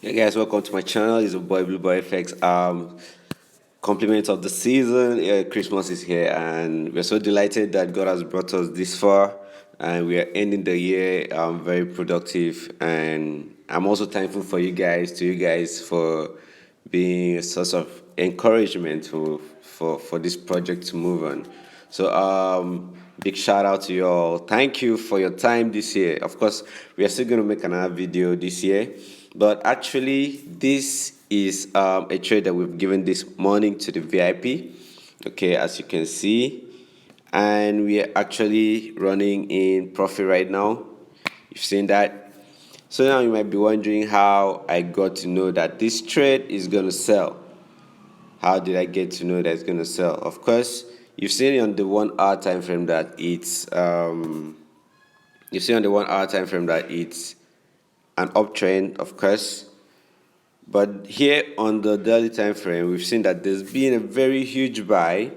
Hey guys, welcome to my channel. It's your boy Blue Boy FX. Compliments of the season. Christmas is here, and we're so delighted that God has brought us this far, and we are ending the year very productive. And I'm also thankful for you guys for being a source of encouragement for this project to move on. So big shout out to you all. Thank you for your time this year. Of course, we are still going to make another video this year, but actually this is a trade that we've given this morning to the VIP. Okay, as you can see, and we are actually running in profit right now. You've seen that. So now you might be wondering how I got to know that this trade is going to sell. How did I get to know that it's going to sell? Of course, you've seen on the 1 hour time frame that it's you see on the 1 hour time frame that it's an uptrend, of course. But here on the daily time frame, we've seen that there's been a very huge buy.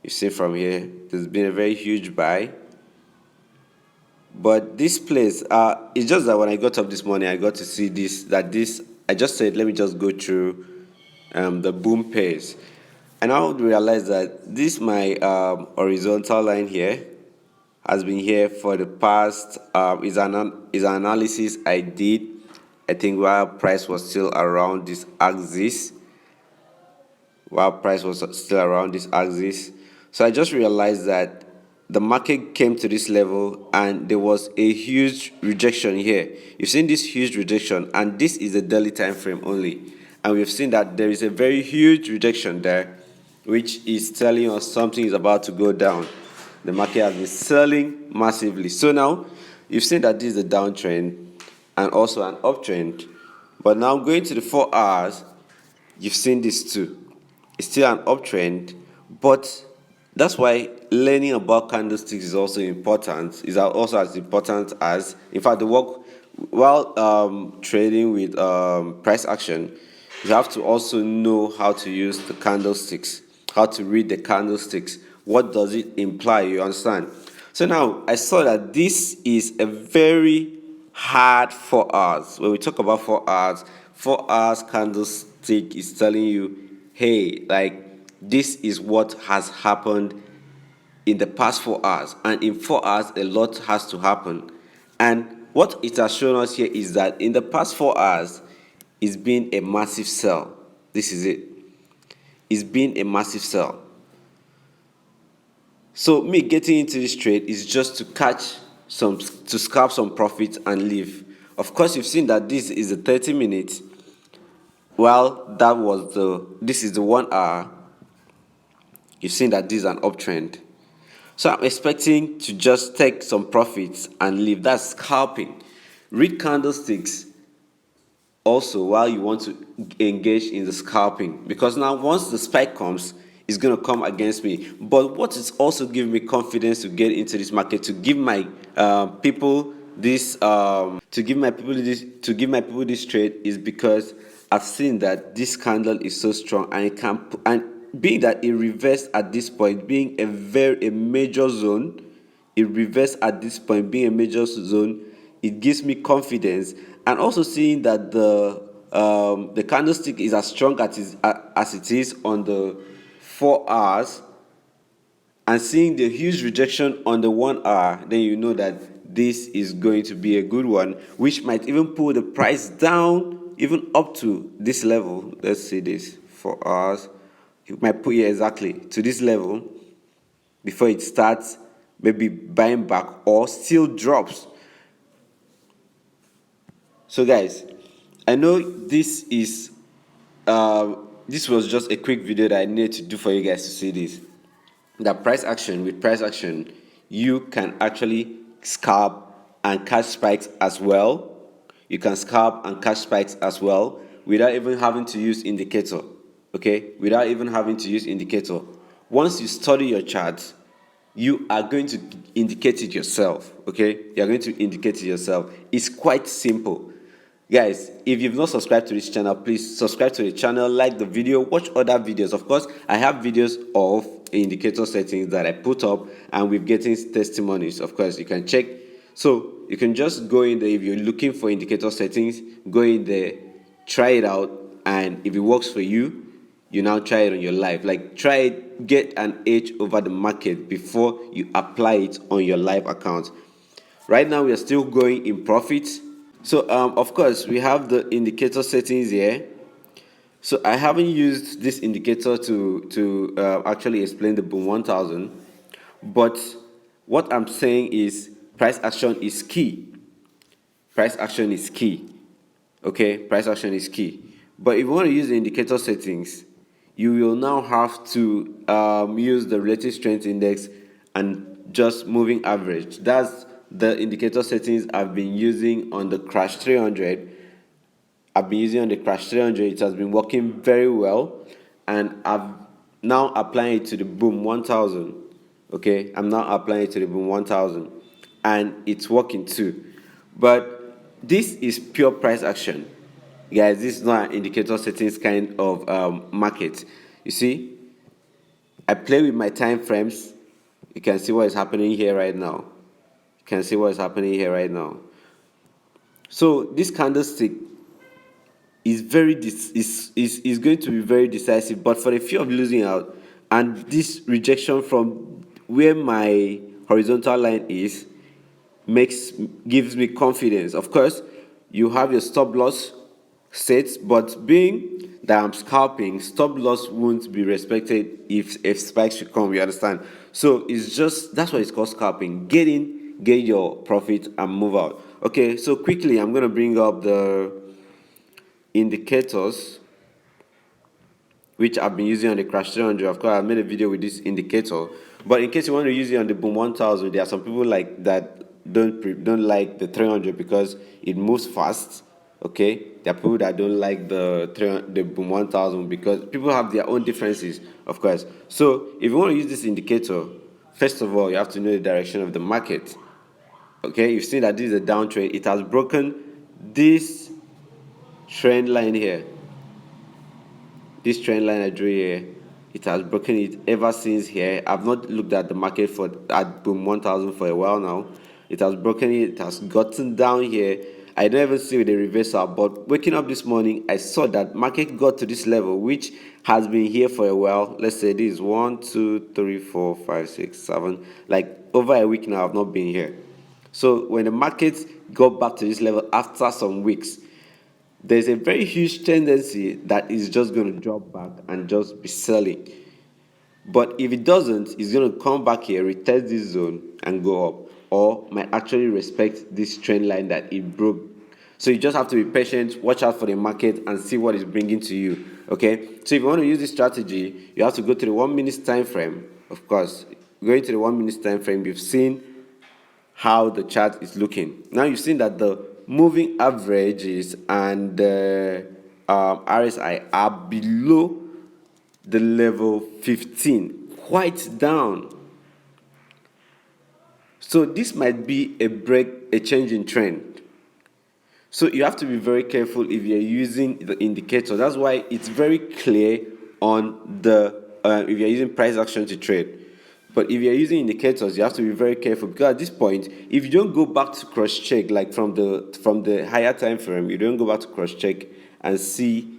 You see from here, there's been a very huge buy. But this place, it's just that when I got up this morning, I got to see I just said, let me just go through the boom pace. And I would realize that this, my horizontal line here, has been here for the past, is an analysis I did, I think, while price was still around this axis. So I just realized that the market came to this level and there was a huge rejection here. You've seen this huge rejection, and this is a daily time frame only. And we've seen that there is a very huge rejection there, which is telling us something is about to go down. The market has been selling massively. So now you've seen that this is a downtrend and also an uptrend. But now going to the 4 hours, you've seen this too. It's still an uptrend, but that's why learning about candlesticks is also important. Is also as important as, in fact, the work while trading with price action. You have to also know how to use the candlesticks, how to read the candlesticks. What does it imply? You understand? So now I saw that this is a very hard 4 hours. When we talk about 4 hours, 4 hours candlestick is telling you, hey, like, this is what has happened in the past 4 hours, and in 4 hours a lot has to happen. And what it has shown us here is that in the past 4 hours it's been a massive sell. This is it. It's been a massive sell. So me getting into this trade is just to scalp some profits and leave. Of course, you've seen that this is a 30 minutes, while this is the 1 hour. You've seen that this is an uptrend. So I'm expecting to just take some profits and leave. That's scalping. Read candlesticks also while you want to engage in the scalping, because now once the spike comes, it's going to come against me. But what is also giving me confidence to get into this market, to give my people this trade, is because I've seen that this candle is so strong, and being that it reversed at this point, being a major zone, it gives me confidence. And also seeing that the candlestick is as strong as it is on the 4 hours, and seeing the huge rejection on the 1 hour, then you know that this is going to be a good one, which might even pull the price down even up to this level. Let's see this 4 hours. It might put you exactly to this level before it starts maybe buying back or still drops. So guys, I know this was just a quick video that I needed to do for you guys to see this. That with price action, you can actually scalp and catch spikes as well. You can scalp and catch spikes as well without even having to use indicator. Okay, without even having to use indicator. Once you study your charts, you are going to indicate it yourself. Okay, you are going to indicate it yourself. It's quite simple. Guys, if you've not subscribed to this channel, please subscribe to the channel, like the video, watch other videos. Of course, I have videos of indicator settings that I put up, and we're getting testimonies. Of course, you can check. So you can just go in there. If you're looking for indicator settings, go in there, try it out, and if it works for you, you now try it on your life. Like, try it, get an edge over the market before you apply it on your live account. Right now we are still going in profit. So of course we have the indicator settings here. So I haven't used this indicator to actually explain the boom 1000, but what I'm saying is price action is key. Price action is key. Okay, price action is key. But if you want to use the indicator settings, you will now have to use the relative strength index and just moving average. That's the indicator settings I've been using on the crash 300. I've been using on the crash 300. It has been working very well, and I've now applying it to the boom 1000. Okay, I'm now applying it to the boom 1000, and it's working too. But this is pure price action, guys. This is not an indicator settings kind of market. You see, I play with my time frames. You can see what is happening here right now. You can see what is happening here right now. So this candlestick is is going to be very decisive, but for the fear of losing out and this rejection from where my horizontal line is gives me confidence. Of course, you have your stop loss set, but being that I'm scalping, stop loss won't be respected if spikes should come. You understand? So it's just, that's why it's called scalping. Get in, get your profit, and move out. Okay, so quickly I'm gonna bring up the indicators which I've been using on the crash 300. Of course, I made a video with this indicator, but in case you want to use it on the boom 1000, there are some people like that don't like the 300 because it moves fast. Okay, there are people that don't like the boom 1000 because people have their own differences, of course. So if you want to use this indicator, first of all, you have to know the direction of the market. Okay, you've seen that this is a downtrend. It has broken this trend line here. This trend line I drew here, it has broken it ever since here. I've not looked at the market at boom 1000 for a while now. It has broken it. It has gotten down here. I don't even see the reversal, but waking up this morning, I saw that market got to this level, which has been here for a while. Let's say this 1, 2, 3, 4, 5, 6, 7, like over a week now. I've not been here. So when the market got back to this level after some weeks, there's a very huge tendency that it's just going to drop back and just be selling. But if it doesn't, it's going to come back here, retest this zone, and go up, or might actually respect this trend line that it broke. So you just have to be patient, watch out for the market, and see what it's bringing to you. Okay, so if you want to use this strategy, you have to go to the 1 minute time frame. Of course, going to the 1 minute time frame, you've seen how the chart is looking. Now you've seen that the moving averages and the RSI are below the level 15, quite down. So this might be a change in trend. So you have to be very careful if you're using the indicator. That's why it's very clear on the if you're using price action to trade. But if you're using indicators, you have to be very careful, because at this point, if you don't go back to cross check, like from the higher time frame, you don't go back to cross check and see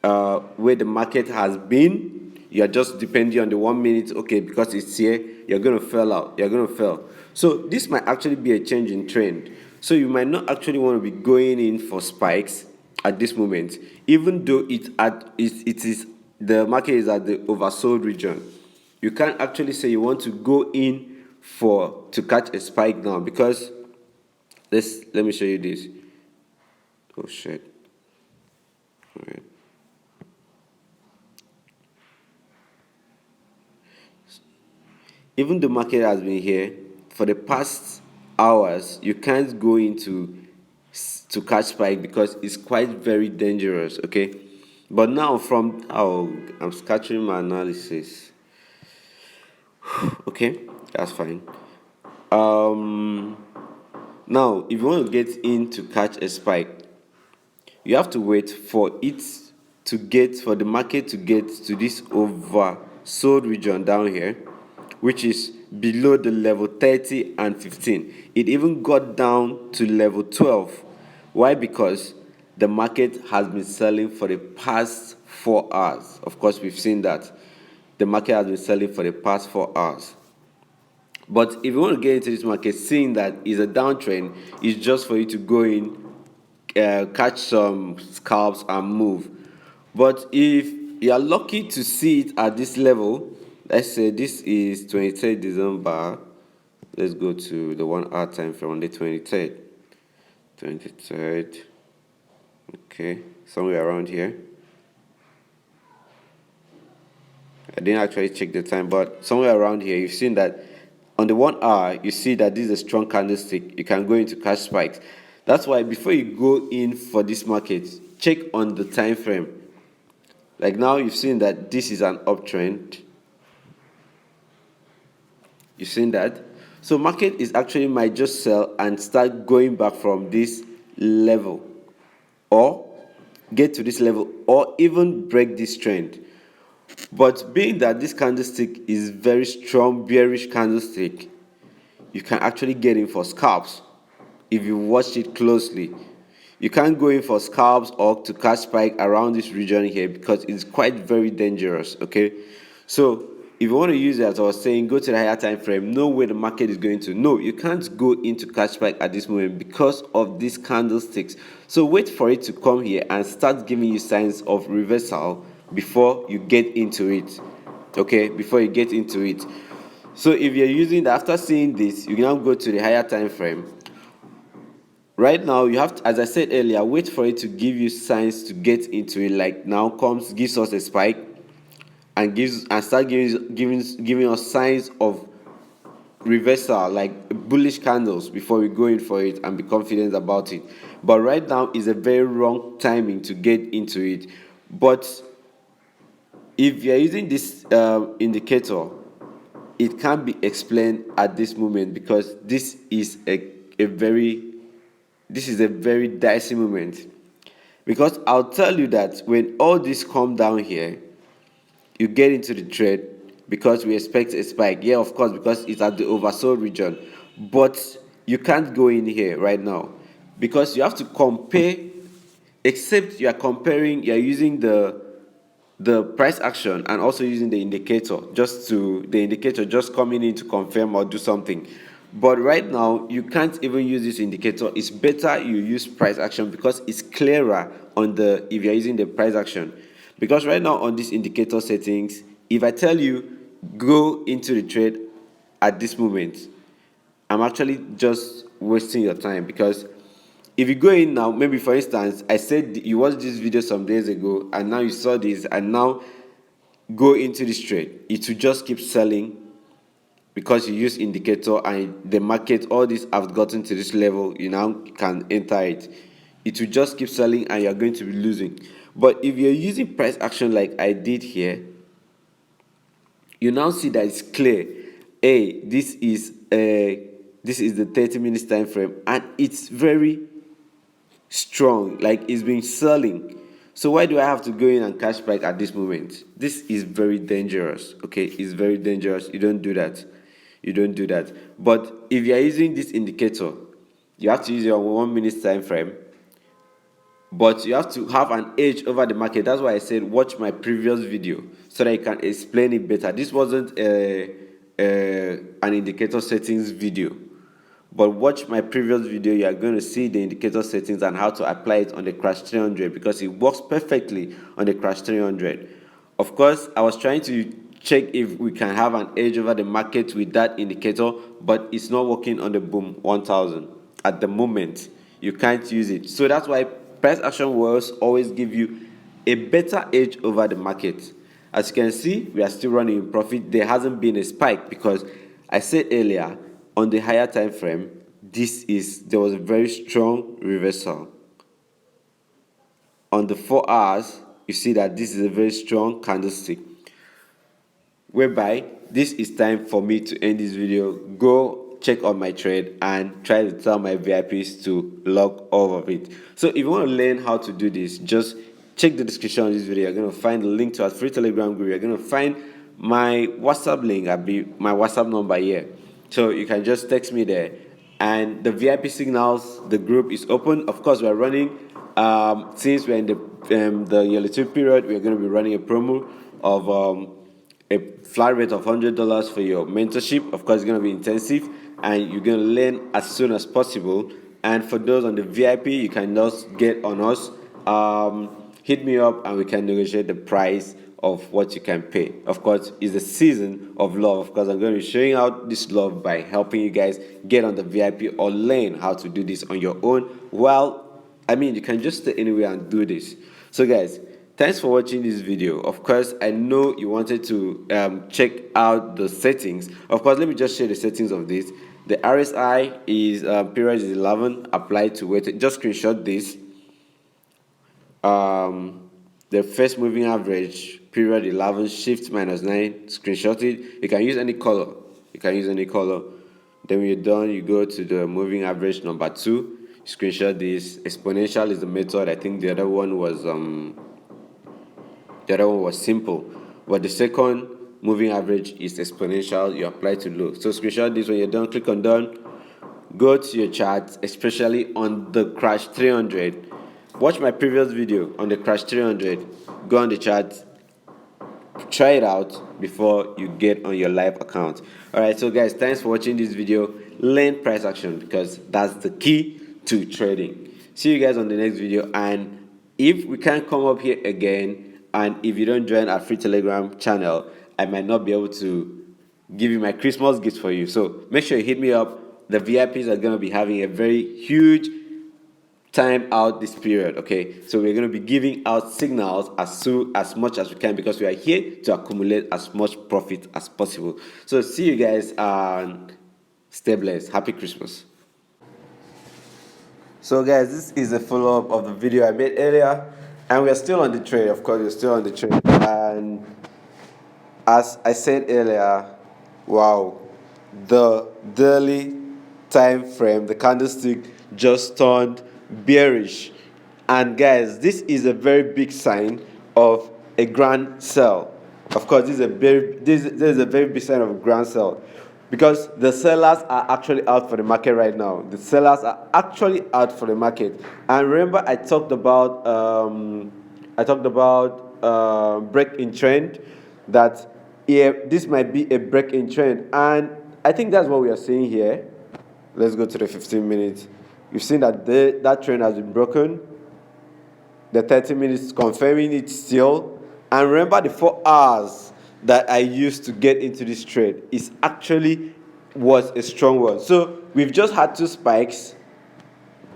where the market has been. You are just depending on the 1 minute. Okay, because it's here, you're going to fail out. You're going to fail. So this might actually be a change in trend. So you might not actually want to be going in for spikes at this moment, even though it is the market is at the oversold region. You can't actually say you want to go in to catch a spike now, because let me show you this. Oh shit. All right. Even the market has been here for the past hours, you can't go into to catch spike because it's quite very dangerous. Okay, but now I'm scattering my analysis. Okay, that's fine. Now if you want to get in to catch a spike, you have to wait for the market to get to this oversold region down here, which is below the level 30 and 15. It even got down to level 12. Why? Because the market has been selling for the past 4 hours. Of course, we've seen that the market has been selling for the past 4 hours. But if you want to get into this market, seeing that it's a downtrend, it's just for you to go in, catch some scalps and move. But if you are lucky to see it at this level, let's say this is 23rd December. Let's go to the 1 hour time frame on the 23rd. 23rd. Okay, somewhere around here. I didn't actually check the time, but somewhere around here, you've seen that on the 1 hour, you see that this is a strong candlestick. You can go into cash spikes. That's why before you go in for this market, check on the time frame. Like now, you've seen that this is an uptrend. You've seen that. So market is actually might just sell and start going back from this level, or get to this level, or even break this trend. But being that this candlestick is very strong bearish candlestick, you can actually get in for scalps if you watch it closely. You can't go in for scalps or to catch spike around this region here because it's quite very dangerous. Okay, so if you want to use it, as I was saying, go to the higher time frame, know where the market is going to. No, you can't go into catch spike at this moment because of these candlesticks. So wait for it to come here and start giving you signs of reversal before you get into it. Okay, before you get into it. So if you're using that, after seeing this, you can now go to the higher time frame. Right now, you have to, as I said earlier, wait for it to give you signs to get into it. Like now gives us a spike and start giving us signs of reversal, like bullish candles, before we go in for it and be confident about it. But right now is a very wrong timing to get into it. But if you're using this indicator, it can't be explained at this moment because this is a very dicey moment. Because I'll tell you that when all this come down here, you get into the trade because we expect a spike. Yeah, of course, because it's at the oversold region. But you can't go in here right now because you have to compare, except you are using the price action and also using the indicator, just coming in to confirm or do something. But right now you can't even use this indicator. It's better you use price action because it's clearer on the if you're using the price action. Because right now on this indicator settings, if I tell you go into the trade at this moment, I'm actually just wasting your time. Because if you go in now, maybe for instance, I said you watched this video some days ago and now you saw this and now go into this trade, it will just keep selling because you use indicator and the market, all this have gotten to this level, you now can enter it. It will just keep selling and you're going to be losing. But if you're using price action like I did here, you now see that it's clear. Hey, this is the 30 minutes time frame and it's very strong, like it's been selling. So why do I have to go in and cash spike at this moment? This is very dangerous. Okay, it's very dangerous. You don't do that. But if you are using this indicator, you have to use your 1 minute time frame, but you have to have an edge over the market. That's why I said watch my previous video so that I can explain it better. This wasn't an indicator settings video, but watch my previous video. You are going to see the indicator settings and how to apply it on the crash 300 because it works perfectly on the crash 300. Of course, I was trying to check if we can have an edge over the market with that indicator, but it's not working on the boom 1000 at the moment. You can't use it. So that's why price action will always give you a better edge over the market. As you can see, we are still running in profit. There hasn't been a spike because I said earlier on the higher time frame, there was a very strong reversal. On the 4 hours, you see that this is a very strong candlestick, whereby this is time for me to end this video, go check on my trade and try to tell my VIPs to log all of it. So if you want to learn how to do this, just check the description of this video. You're going to find the link to our free Telegram group. You're going to find my WhatsApp link. I'll be my WhatsApp number here. So you can just text me there. And the VIP signals, the group is open. Of course, we're running Since we're in the yellow tube period, we're going to be running a promo of a flat rate of $100 for your mentorship. Of course, it's going to be intensive, and you're going to learn as soon as possible. And for those on the VIP, you can just get on us. Hit me up, and we can negotiate the price of what you can pay. Of course, it's the season of love. Of course, I'm going to be showing out this love by helping you guys get on the VIP or learn how to do this on your own. Well, I mean, you can just stay anywhere and do this. So, guys, thanks for watching this video. Of course, I know you wanted to check out the settings. Of course, let me just share the settings of this. The RSI is period is 11. Apply to weight. Just screenshot this. The first moving average period 11 shift -9, screenshot it. You can use any color. Then when you're done, you go to the moving average number 2, screenshot this. Exponential is the method. I think the other one was simple, but the second moving average is exponential. You apply to low. So screenshot this. When you're done, click on done. Go to your charts, especially on the crash 300. Watch my previous video on the crash 300. Go on the chart, try it out before you get on your live account. All right, so guys, thanks for watching this video. Learn price action, because that's the key to trading. See you guys on the next video. And if we can't come up here again, and if you don't join our free Telegram channel, I might not be able to give you my Christmas gift for you. So make sure you hit me up. The VIPs are going to be having a very huge time out this period. Okay, so we're going to be giving out signals as much as we can, because we are here to accumulate as much profit as possible. So see you guys, and stay blessed. Happy Christmas. So guys, this is a follow-up of the video I made earlier, and we are still on the trade. Of course, we're still on the trade, and as I said earlier, wow, the daily time frame, the candlestick just turned bearish. And guys, this is a very big sign of a grand sell. Of course, this is a very big sign of a grand sell, because the sellers are actually out for the market right now. The sellers are actually out for the market. And remember, I talked about break in trend, that this might be a break in trend, and I think that's what we are seeing here. Let's go to the 15 minutes. You've seen that that trend has been broken. The 30 minutes confirming it still. And remember, the 4 hours that I used to get into this trade was a strong one. So we've just had 2 spikes.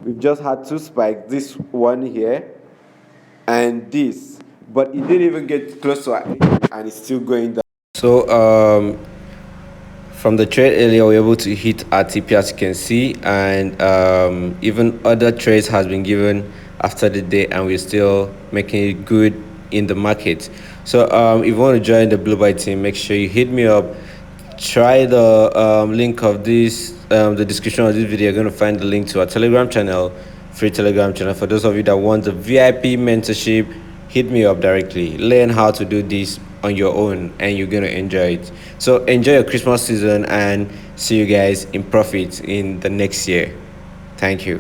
This one here and this. But it didn't even get close to it, and it's still going down. So from the trade earlier, we were able to hit our TP, as you can see, and even other trades has been given after the day, and we're still making it good in the market. So if you want to join the Blue Buy team, make sure you hit me up. Try the link of this, the description of this video. You're going to find the link to our Telegram channel, free Telegram channel. For those of you that want the VIP mentorship, hit me up directly. Learn how to do this on your own, and you're going to enjoy it. So enjoy your Christmas season, and see you guys in profit in the next year. Thank you.